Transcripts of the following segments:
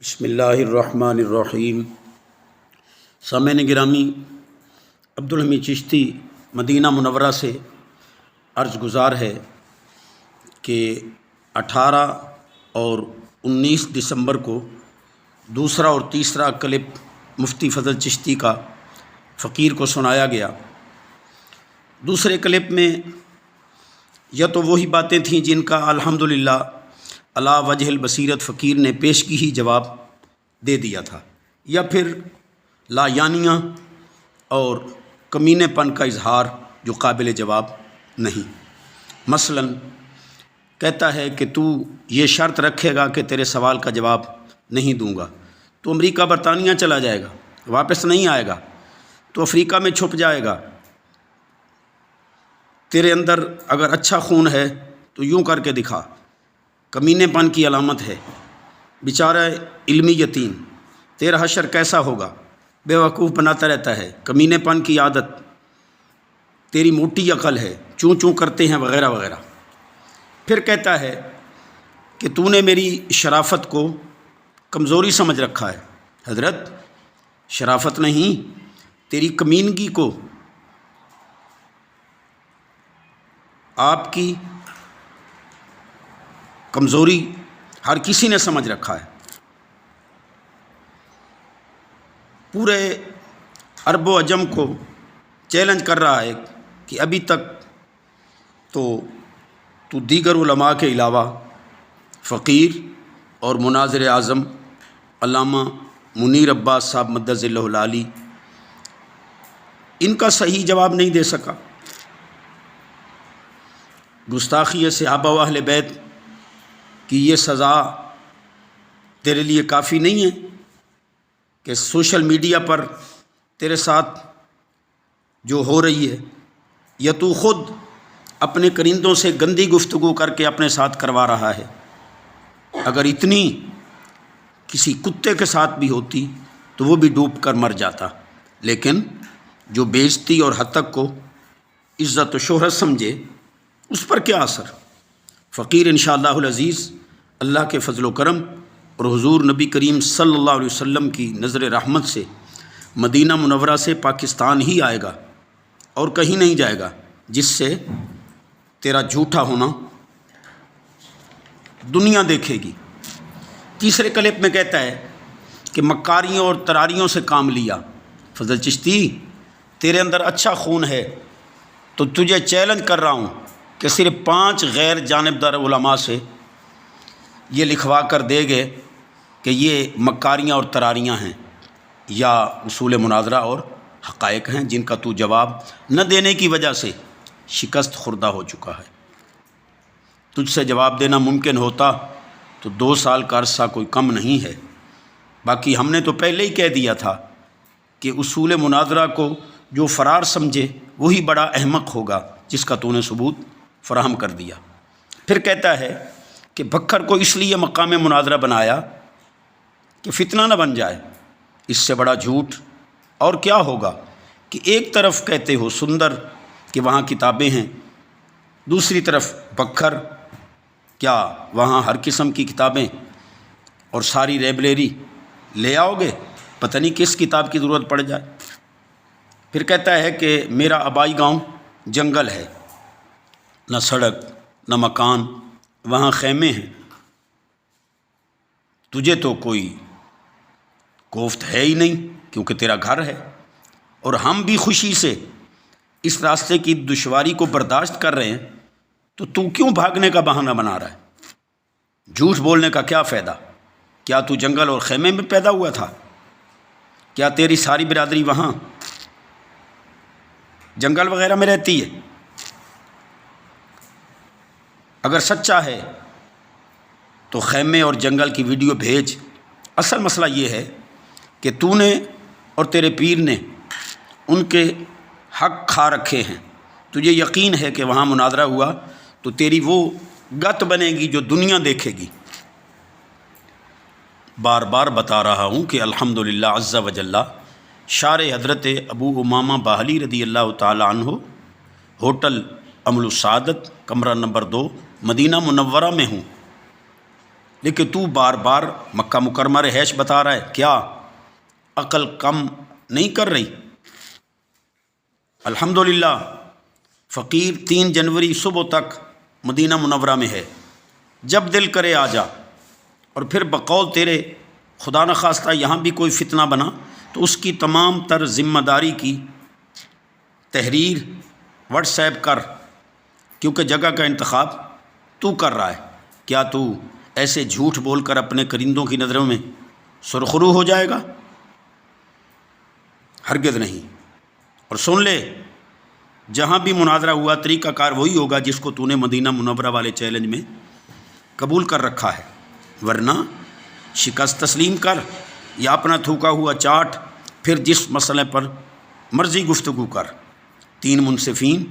بسم اللہ الرحمن الرحیم۔ سامعین گرامی، عبدالحمید چشتی مدینہ منورہ سے عرض گزار ہے کہ 18 اور 19 دسمبر کو دوسرا اور تیسرا کلپ مفتی فضل چشتی کا فقیر کو سنایا گیا۔ دوسرے کلپ میں یا تو وہی باتیں تھیں جن کا الحمدللہ علی وجہ البصیرت فقیر نے پیش کی ہی جواب دے دیا تھا، یا پھر لا یعنیاں اور کمینے پن کا اظہار جو قابل جواب نہیں۔ مثلا کہتا ہے کہ تو یہ شرط رکھے گا کہ تیرے سوال کا جواب نہیں دوں گا تو امریکہ برطانیہ چلا جائے گا، واپس نہیں آئے گا، تو افریقہ میں چھپ جائے گا۔ تیرے اندر اگر اچھا خون ہے تو یوں کر کے دکھا، کمینے پن کی علامت ہے، بیچارہ علمی یتیم، تیرا حشر کیسا ہوگا، بے وقوف بناتا رہتا ہے، کمینے پن کی عادت، تیری موٹی عقل ہے، چوں چوں کرتے ہیں وغیرہ وغیرہ۔ پھر کہتا ہے کہ تو نے میری شرافت کو کمزوری سمجھ رکھا ہے۔ حضرت، شرافت نہیں، تیری کمینگی کو آپ کی کمزوری ہر کسی نے سمجھ رکھا ہے۔ پورے عرب و عجم کو چیلنج کر رہا ہے کہ ابھی تک تو دیگر علماء کے علاوہ فقیر اور مناظر اعظم علامہ منیر عباس صاحب مدظ اللہ العالی ان کا صحیح جواب نہیں دے سکا۔ گستاخی صحابہ و اہل بیت کی یہ سزا تیرے لیے کافی نہیں ہے کہ سوشل میڈیا پر تیرے ساتھ جو ہو رہی ہے، یا تو خود اپنے کرندوں سے گندی گفتگو کر کے اپنے ساتھ کروا رہا ہے؟ اگر اتنی کسی کتے کے ساتھ بھی ہوتی تو وہ بھی ڈوب کر مر جاتا، لیکن جو بے عزتی اور حتک کو عزت و شہرت سمجھے اس پر کیا اثر۔ فقیر انشاءاللہ العزیز اللہ کے فضل و کرم اور حضور نبی کریم صلی اللہ علیہ وسلم کی نظر رحمت سے مدینہ منورہ سے پاکستان ہی آئے گا اور کہیں نہیں جائے گا، جس سے تیرا جھوٹا ہونا دنیا دیکھے گی۔ تیسرے کلپ میں کہتا ہے کہ مکاریوں اور تراریوں سے کام لیا۔ فضل چشتی، تیرے اندر اچھا خون ہے تو تجھے چیلنج کر رہا ہوں کہ صرف 5 غیر جانبدار علماء سے یہ لکھوا کر دے گے کہ یہ مکاریاں اور تراریاں ہیں یا اصول مناظرہ اور حقائق ہیں جن کا تو جواب نہ دینے کی وجہ سے شکست خوردہ ہو چکا ہے۔ تجھ سے جواب دینا ممکن ہوتا تو 2 سال کا عرصہ کوئی کم نہیں ہے۔ باقی ہم نے تو پہلے ہی کہہ دیا تھا کہ اصول مناظرہ کو جو فرار سمجھے وہی بڑا احمق ہوگا، جس کا تو نے ثبوت فراہم کر دیا۔ پھر کہتا ہے کہ بکھر کو اس لیے مقام مناظرہ بنایا کہ فتنہ نہ بن جائے۔ اس سے بڑا جھوٹ اور کیا ہوگا کہ ایک طرف کہتے ہو سندر کہ وہاں کتابیں ہیں، دوسری طرف بکھر، کیا وہاں ہر قسم کی کتابیں اور ساری لائبریری لے آؤ گے؟ پتہ نہیں کس کتاب کی ضرورت پڑ جائے۔ پھر کہتا ہے کہ میرا آبائی گاؤں جنگل ہے، نہ سڑک نہ مکان، وہاں خیمے ہیں، تجھے تو کوئی کوفت ہے ہی نہیں کیونکہ تیرا گھر ہے، اور ہم بھی خوشی سے اس راستے کی دشواری کو برداشت کر رہے ہیں، تو کیوں بھاگنے کا بہانہ بنا رہا ہے؟ جھوٹ بولنے کا کیا فائدہ؟ کیا تو جنگل اور خیمے میں پیدا ہوا تھا؟ کیا تیری ساری برادری وہاں جنگل وغیرہ میں رہتی ہے؟ اگر سچا ہے تو خیمے اور جنگل کی ویڈیو بھیج۔ اصل مسئلہ یہ ہے کہ تو نے اور تیرے پیر نے ان کے حق کھا رکھے ہیں۔ تجھے یقین ہے کہ وہاں مناظرہ ہوا تو تیری وہ گت بنے گی جو دنیا دیکھے گی۔ بار بار بتا رہا ہوں کہ الحمدللہ عز و جل شارع حضرت ابو امامہ باہلی رضی اللہ تعالی عنہ ہوٹل امل السعادت کمرہ نمبر 2 مدینہ منورہ میں ہوں۔ لیکن تو بار بار مکہ مکرمہ رہائش بتا رہا ہے، کیا عقل کم نہیں کر رہی؟ الحمدللہ فقیر 3 جنوری صبح تک مدینہ منورہ میں ہے، جب دل کرے آ جا، اور پھر بقول تیرے خدا نخواستہ یہاں بھی کوئی فتنہ بنا تو اس کی تمام تر ذمہ داری کی تحریر واٹس ایپ کر، کیونکہ جگہ کا انتخاب تو کر رہا ہے۔ کیا تو ایسے جھوٹ بول کر اپنے کرندوں کی نظروں میں سرخرو ہو جائے گا؟ ہرگز نہیں۔ اور سن لے، جہاں بھی مناظرہ ہوا طریقہ کار وہی ہوگا جس کو تو نے مدینہ منورہ والے چیلنج میں قبول کر رکھا ہے، ورنہ شکست تسلیم کر یا اپنا تھوکا ہوا چاٹ، پھر جس مسئلے پر مرضی گفتگو کر۔ 3 منصفین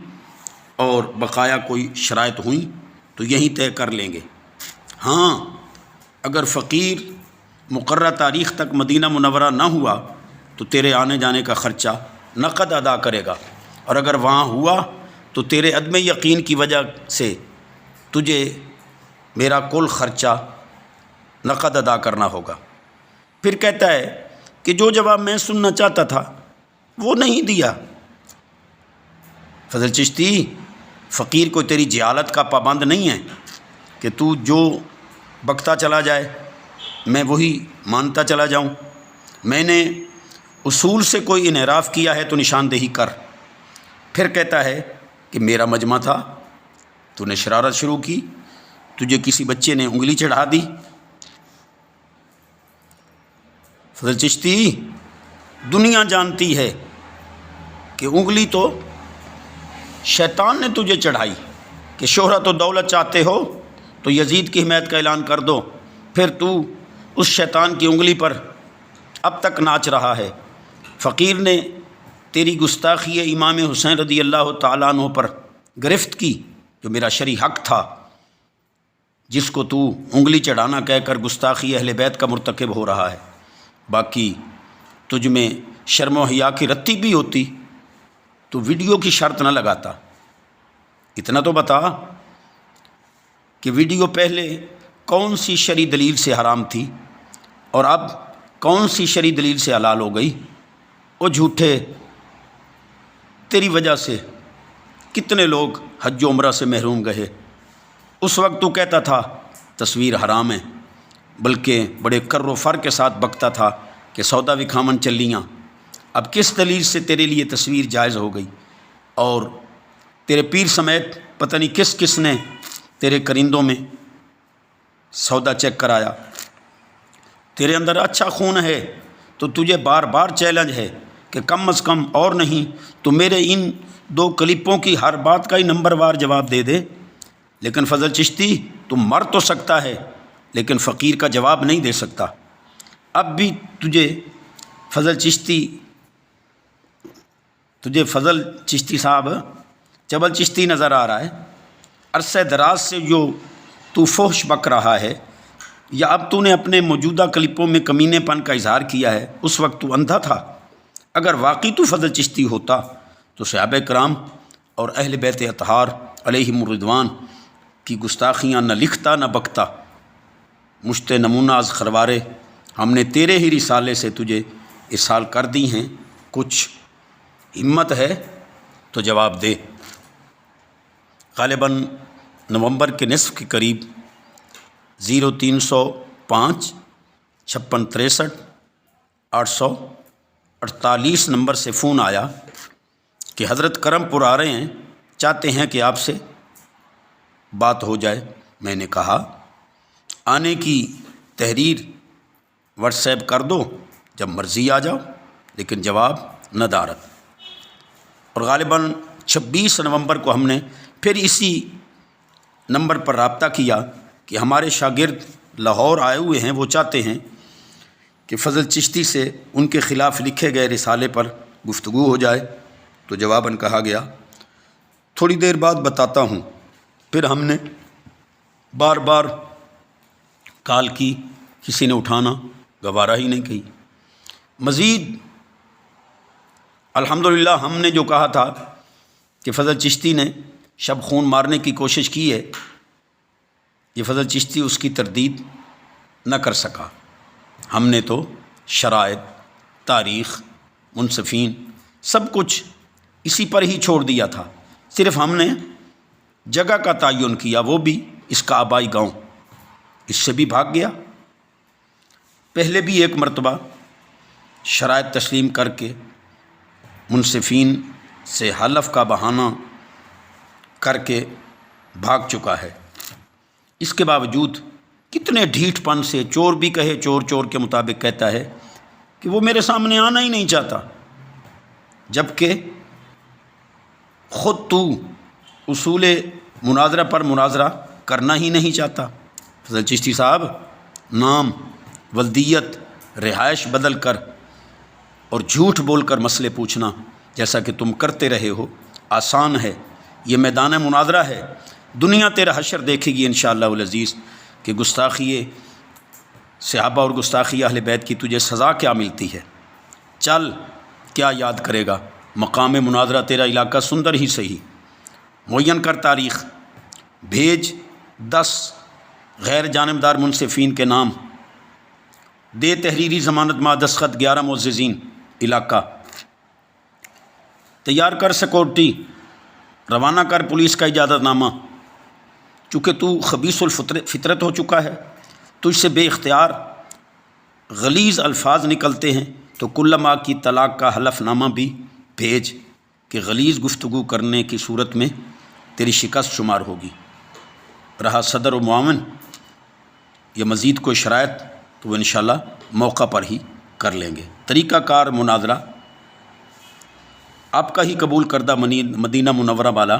اور بقایا کوئی شرائط ہوئیں تو یہیں طے کر لیں گے۔ ہاں، اگر فقیر مقررہ تاریخ تک مدینہ منورہ نہ ہوا تو تیرے آنے جانے کا خرچہ نقد ادا کرے گا، اور اگر وہاں ہوا تو تیرے عدم یقین کی وجہ سے تجھے میرا کل خرچہ نقد ادا کرنا ہوگا۔ پھر کہتا ہے کہ جو جواب میں سننا چاہتا تھا وہ نہیں دیا۔ فضل چشتی، فقیر کو تیری جہالت کا پابند نہیں ہے کہ تو جو بکتا چلا جائے میں وہی مانتا چلا جاؤں۔ میں نے اصول سے کوئی انحراف کیا ہے تو نشاندہی کر۔ پھر کہتا ہے کہ میرا مجمع تھا، تو نے شرارت شروع کی، تجھے کسی بچے نے انگلی چڑھا دی۔ فضل چشتی، دنیا جانتی ہے کہ انگلی تو شیطان نے تجھے چڑھائی کہ شہرت و دولت چاہتے ہو تو یزید کی حمایت کا اعلان کر دو، پھر تو اس شیطان کی انگلی پر اب تک ناچ رہا ہے۔ فقیر نے تیری گستاخی امام حسین رضی اللہ تعالیٰ عنہ پر گرفت کی، جو میرا شرعی حق تھا، جس کو تو انگلی چڑھانا کہہ کر گستاخی اہل بیت کا مرتکب ہو رہا ہے۔ باقی تجھ میں شرم و حیا کی رتی بھی ہوتی تو ویڈیو کی شرط نہ لگاتا۔ اتنا تو بتا کہ ویڈیو پہلے کون سی شرعی دلیل سے حرام تھی اور اب کون سی شرعی دلیل سے حلال ہو گئی؟ وہ جھوٹے، تیری وجہ سے کتنے لوگ حج و عمرہ سے محروم گئے۔ اس وقت تو کہتا تھا تصویر حرام ہے، بلکہ بڑے کر و فر کے ساتھ بکتا تھا کہ سودا وکھامن چلیاں۔ اب کس دلیل سے تیرے لیے تصویر جائز ہو گئی؟ اور تیرے پیر سمیت پتہ نہیں کس کس نے تیرے کرندوں میں سودا چیک کرایا۔ تیرے اندر اچھا خون ہے تو تجھے بار بار چیلنج ہے کہ کم از کم اور نہیں تو میرے ان 2 کلپوں کی ہر بات کا ہی نمبر وار جواب دے دے۔ لیکن فضل چشتی، تم مر تو سکتا ہے لیکن فقیر کا جواب نہیں دے سکتا۔ اب بھی تجھے فضل چشتی صاحب چبل چشتی نظر آ رہا ہے۔ عرصہ دراز سے جو تو فحش بک رہا ہے، یا اب تو نے اپنے موجودہ کلپوں میں کمینے پن کا اظہار کیا ہے، اس وقت تو اندھا تھا۔ اگر واقعی تو فضل چشتی ہوتا تو صحابہ کرام اور اہل بیت اطہار علیہم الرضوان کی گستاخیاں نہ لکھتا نہ بکتا۔ مشت نمونہ از خروارے ہم نے تیرے ہی رسالے سے تجھے ارسال کر دی ہیں، کچھ ہمت ہے تو جواب دے۔ غالباً نومبر کے نصف کے قریب 0305 5663 848 نمبر سے فون آیا کہ حضرت کرم پور آ رہے ہیں، چاہتے ہیں کہ آپ سے بات ہو جائے۔ میں نے کہا آنے کی تحریر واٹس ایپ کر دو، جب مرضی آ جاؤ، لیکن جواب ندارت۔ اور غالباً 26 نومبر کو ہم نے پھر اسی نمبر پر رابطہ کیا کہ ہمارے شاگرد لاہور آئے ہوئے ہیں، وہ چاہتے ہیں کہ فضل چشتی سے ان کے خلاف لکھے گئے رسالے پر گفتگو ہو جائے۔ تو جواباً کہا گیا تھوڑی دیر بعد بتاتا ہوں۔ پھر ہم نے بار بار کال کی، کسی نے اٹھانا گوارہ ہی نہیں کی۔ مزید الحمدللہ ہم نے جو کہا تھا کہ فضل چشتی نے شب خون مارنے کی کوشش کی ہے، یہ فضل چشتی اس کی تردید نہ کر سکا۔ ہم نے تو شرائط، تاریخ، منصفین سب کچھ اسی پر ہی چھوڑ دیا تھا، صرف ہم نے جگہ کا تعین کیا، وہ بھی اس کا آبائی گاؤں، اس سے بھی بھاگ گیا۔ پہلے بھی ایک مرتبہ شرائط تسلیم کر کے منصفین سے حلف کا بہانہ کر کے بھاگ چکا ہے۔ اس کے باوجود کتنے ڈھیٹ پن سے، چور بھی کہے چور چور کے مطابق کہتا ہے کہ وہ میرے سامنے آنا ہی نہیں چاہتا، جبکہ خود تو اصول مناظرہ پر مناظرہ کرنا ہی نہیں چاہتا۔ فضل چشتی صاحب، نام، ولدیت، رہائش بدل کر اور جھوٹ بول کر مسئلے پوچھنا جیسا کہ تم کرتے رہے ہو آسان ہے۔ یہ میدان مناظرہ ہے، دنیا تیرا حشر دیکھے گی انشاءاللہ العزیز کہ گستاخی صحابہ اور گستاخی اہل بیت کی تجھے سزا کیا ملتی ہے۔ چل، کیا یاد کرے گا، مقام مناظرہ تیرا علاقہ سندر ہی صحیح، معین کر تاریخ، بھیج 10 غیر جانبدار منصفین کے نام، دے تحریری ضمانت مع دستخط 11 معززین، علاقہ تیار کر سیکورٹی، روانہ کر پولیس کا اجازت نامہ۔ چونکہ تو خبیث الفطرت ہو چکا ہے، تجھ سے بے اختیار غلیظ الفاظ نکلتے ہیں، تو کل ماہ کی طلاق کا حلف نامہ بھی بھیج کہ غلیظ گفتگو کرنے کی صورت میں تیری شکست شمار ہوگی۔ رہا صدر و معاون، یہ مزید کوئی شرائط تو وہ انشاءاللہ موقع پر ہی کر لیں گے۔ طریقہ کار مناظرہ آپ کا ہی قبول کردہ مدینہ منورہ والا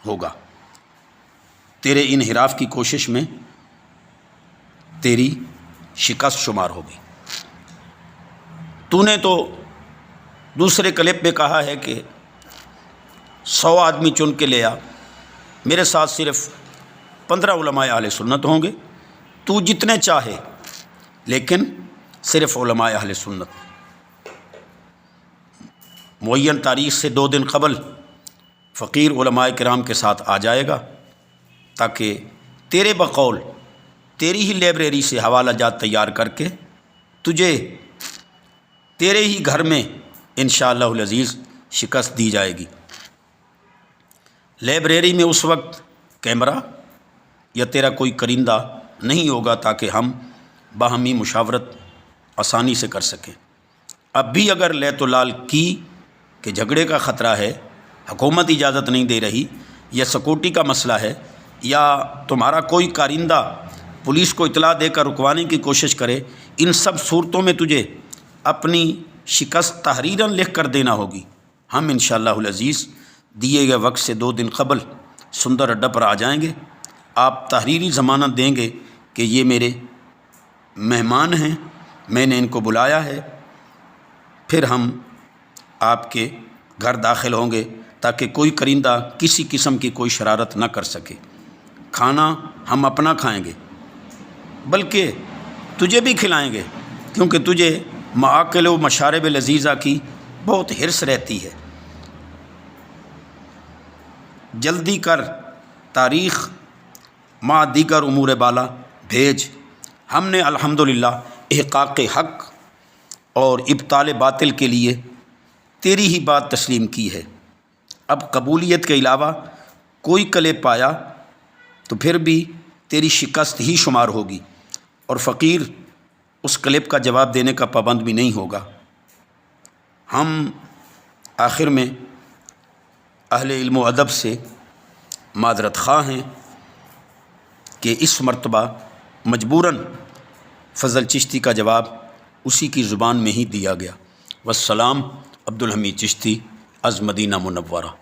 ہوگا۔ تیرے انحراف کی کوشش میں تیری شکست شمار ہوگی۔ تو نے تو دوسرے کلپ میں کہا ہے کہ 100 آدمی چن کے لے آ، میرے ساتھ صرف 15 علماء اہل سنت ہوں گے، تو جتنے چاہے، لیکن صرف علماء اہل سنت۔ معین تاریخ سے 2 دن قبل فقیر علماء کرام کے ساتھ آ جائے گا، تاکہ تیرے بقول تیری ہی لائبریری سے حوالہ جات تیار کر کے تجھے تیرے ہی گھر میں انشاءاللہ العزیز شکست دی جائے گی۔ لائبریری میں اس وقت کیمرہ یا تیرا کوئی کرندہ نہیں ہوگا، تاکہ ہم باہمی مشاورت آسانی سے کر سکیں۔ اب بھی اگر لیت و لال کی کہ جھگڑے کا خطرہ ہے، حکومت اجازت نہیں دے رہی، یا سیکورٹی کا مسئلہ ہے، یا تمہارا کوئی کارندہ پولیس کو اطلاع دے کر رکوانے کی کوشش کرے، ان سب صورتوں میں تجھے اپنی شکست تحریراً لکھ کر دینا ہوگی۔ ہم انشاءاللہ العزیز دیے گئے وقت سے 2 دن قبل سندر اڈہ پر آ جائیں گے۔ آپ تحریری ضمانت دیں گے کہ یہ میرے مہمان ہیں، میں نے ان کو بلایا ہے، پھر ہم آپ کے گھر داخل ہوں گے تاکہ کوئی کرندہ کسی قسم کی کوئی شرارت نہ کر سکے۔ کھانا ہم اپنا کھائیں گے، بلکہ تجھے بھی کھلائیں گے، کیونکہ تجھے معاقل و مشارب لذیذہ کی بہت حرص رہتی ہے۔ جلدی کر تاریخ مع دیگر امور بالا بھیج۔ ہم نے الحمدللہ احقاق حق اور ابطال باطل کے لیے تیری ہی بات تسلیم کی ہے۔ اب قبولیت کے علاوہ کوئی کلپ پایا تو پھر بھی تیری شکست ہی شمار ہوگی، اور فقیر اس کلپ کا جواب دینے کا پابند بھی نہیں ہوگا۔ ہم آخر میں اہل علم و ادب سے معذرت خواہ ہیں کہ اس مرتبہ مجبوراً فضل چشتی کا جواب اسی کی زبان میں ہی دیا گیا۔ والسلام، عبدالحمید چشتی از مدینہ منورہ۔